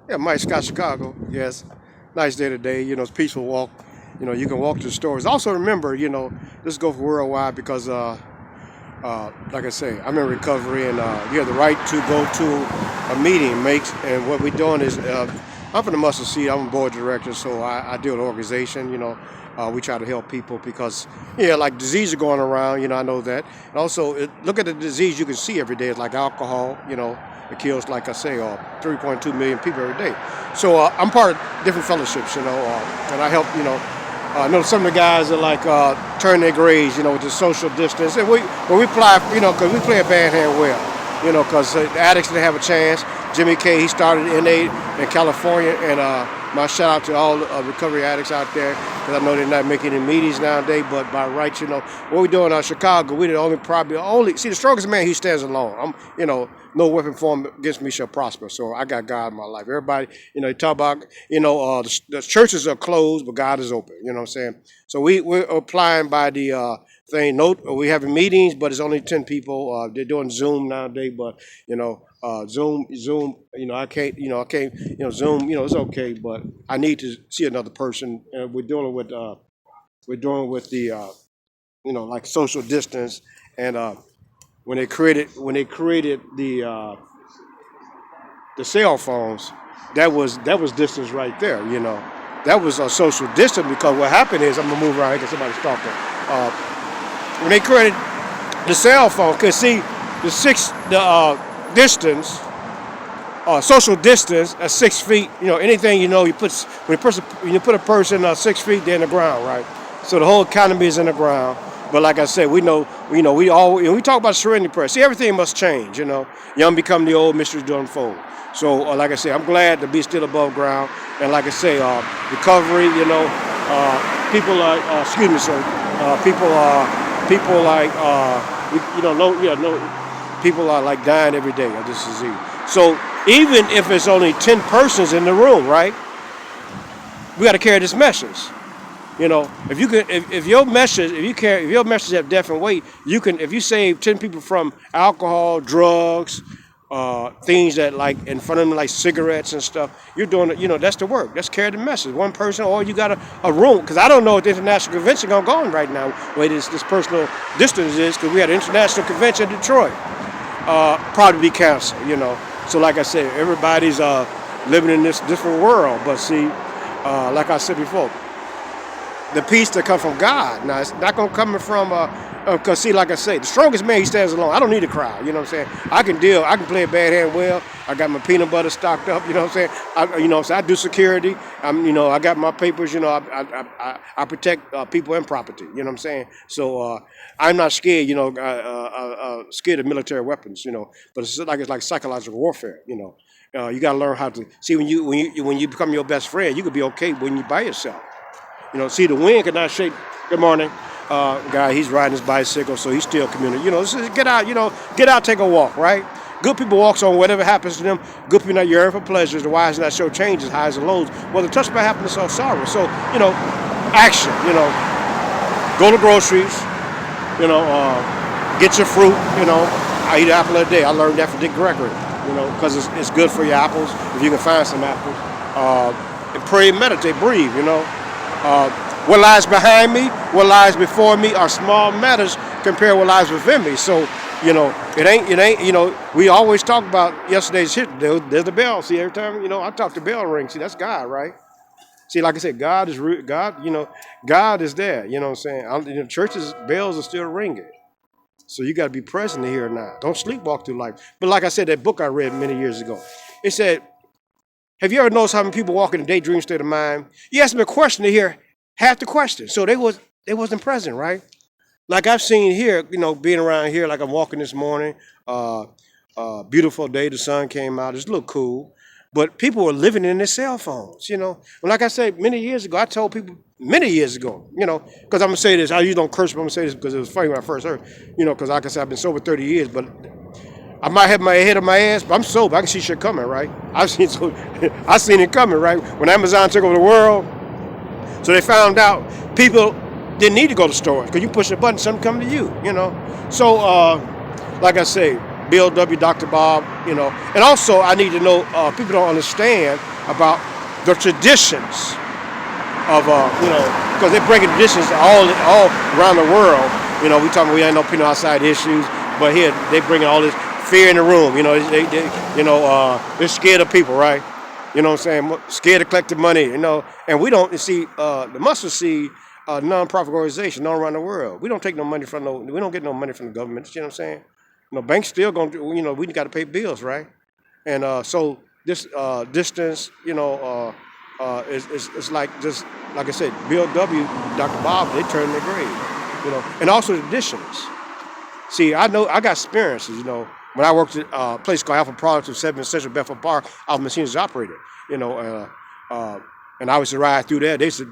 Yeah, Mike Scott, Chicago. Yes, nice day today. It's a peaceful walk. You can walk to the stores. Also remember, this goes worldwide because, like I say, I'm in recovery, and you have the right to go to a meeting. Makes and what we're doing is, I'm from the Mustard Seed. I'm a board director, so I deal with an organization. We try to help people because, yeah, like diseases going around. I know that. And also, look at the disease you can see every day. It's like alcohol. It kills, like I say, 3.2 million people every day. So I'm part of different fellowships, and I help, I know some of the guys are like turn their grades, with the social distance. And when we play, because we play a band hand well, because the addicts didn't have a chance. Jimmy K, he started NA in California, and my shout out to all the recovery addicts out there, because I know they're not making any meetings nowadays, but by rights, what we doing in Chicago, we the only, see, the strongest man, he stands alone. No weapon formed against me shall prosper. So I got God in my life. Everybody, you talk about, the churches are closed, but God is open. You know what I'm saying? So we're applying by the thing. Note, we having meetings, but it's only 10 people. They're doing Zoom nowadays, but Zoom. Zoom. It's okay, but I need to see another person. And we're doing with the, like social distance, and when they created the cell phones, that was distance right there. That was a social distance, because what happened is, I'm gonna move around here because somebody's talking. When they created the cell phone, cause see the distance, social distance at 6 feet. Anything, you put when you put a person 6 feet, they're in the ground, right? So the whole economy is in the ground. But like I said, we know, we all, we talk about serenity prayer. See, everything must change. Young become the old, mysteries do unfold. So like I said, I'm glad to be still above ground. And like I say, recovery. People like, excuse me, sir. People like, no, yeah, no, people are like dying every day of this disease. So even if it's only 10 persons in the room, right? We got to carry this message. If you can, if your message, if your message have depth and weight, you can. If you save 10 people from alcohol, drugs, things that like in front of them, like cigarettes and stuff, you're doing it. That's the work. That's carry the message. One person, or you got a room, because I don't know if the international convention gonna go on right now. Where this personal distance is, because we had an international convention in Detroit. Probably be canceled. So like I said, everybody's living in this different world. But see, like I said before, the peace that come from God. Now, it's not gonna come from because see, like I say, the strongest man, he stands alone. I don't need a crowd. You know what I'm saying? I can deal. I can play a bad hand well. I got my peanut butter stocked up. You know what I'm saying? So I do security. I got my papers. I protect people and property. You know what I'm saying? So I'm not scared. Scared of military weapons. But it's like psychological warfare. You got to learn how to see when you become your best friend. You could be okay when you by yourself. See, the wind cannot shake. Good morning, guy. He's riding his bicycle, so he's still commuting. Get out. Get out, take a walk. Right. Good people walks on whatever happens to them. Good people not yearn for pleasures. The wise not show changes, highs and lows. Well, the touch by happiness or sorrow. So action. Go to groceries. Get your fruit. I eat an apple a day. I learned that from Dick Gregory. Because it's good for your apples if you can find some apples. And pray, meditate, breathe. What lies behind me, what lies before me are small matters compared to what lies within me. So, we always talk about yesterday's hit. There's the bell. See, every time, I talk, the bell ring. See, that's God, right? See, like I said, God is God, God is there. You know what I'm saying? Churches, bells are still ringing. So you got to be present here now. Don't sleepwalk through life. But like I said, that book I read many years ago, it said, have you ever noticed how many people walk in a daydream state of mind? You ask them a question to hear half the question. So they wasn't present, right? Like I've seen here, being around here, like I'm walking this morning, beautiful day, the sun came out, it's a little cool. But people were living in their cell phones. Well, like I said, many years ago, I told people many years ago, because I'm gonna say this, I usually don't curse, but I'm gonna say this because it was funny when I first heard, because like I said, I've been sober 30 years, but I might have my head on my ass, but I'm sober. I can see shit coming, right? I seen it coming, right? When Amazon took over the world, so they found out people didn't need to go to stores because you push a button, something come to you. So, like I say, Bill W. Dr. Bob, and also I need to know, people don't understand about the traditions of because they're breaking traditions all around the world. We talking we ain't no penal outside issues, but here they bringing all this fear in the room. They're scared of people, right? You know what I'm saying? Scared of collecting money. And we don't see the Mustard Seed non-profit organization all around the world. We don't take no money from we don't get no money from the government. You know what I'm saying? Banks still gonna do. We got to pay bills, right? And so this distance, it's like just like I said, Bill W, Dr. Bob, they turn their grave, and also the traditions. See, I got experiences, when I worked at a place called Alpha Products in 7th Central Bedford Park, I was a machines operator, and I used to ride through there. They used to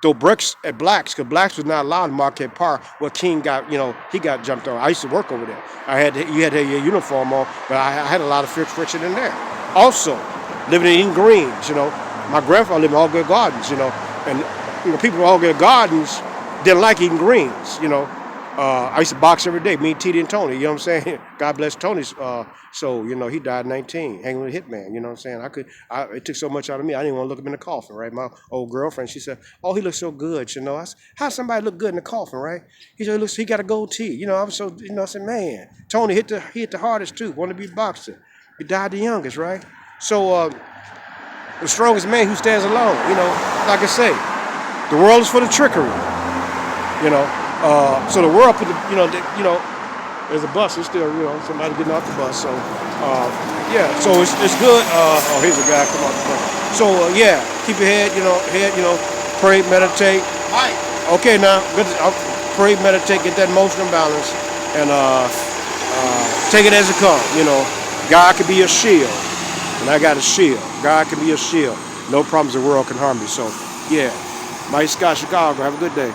throw bricks at blacks because blacks was not allowed in Marquette Park. Well, King got, he got jumped on. I used to work over there. You had to have your uniform on, but I had a lot of friction in there. Also, living in Eden Greens, my grandfather lived in Allgood Gardens, and people in Allgood Gardens didn't like Eden Greens, I used to box every day, me, T.D. and Tony, you know what I'm saying? God bless Tony's soul, he died at 19, hanging with a hitman, you know what I'm saying? It took so much out of me, I didn't want to look him in the coffin, right? My old girlfriend, she said, oh, he looks so good, I said, how somebody look good in the coffin, right? He said, he got a goatee, I was so, I said, man, Tony hit the hardest too, wanted to be a boxer. He died the youngest, right? So, the strongest man who stands alone, like I say, the world is full of trickery, so the world put there's a bus. It's still, somebody getting off the bus. So, so it's good. Oh, here's a guy come off the bus. So, keep your head, pray, meditate. Okay, now, good. Pray, meditate, get that emotional balance, and take it as it comes. God can be your shield, and I got a shield. God can be your shield. No problems the world can harm you. So, Mike Scott, Chicago. Have a good day.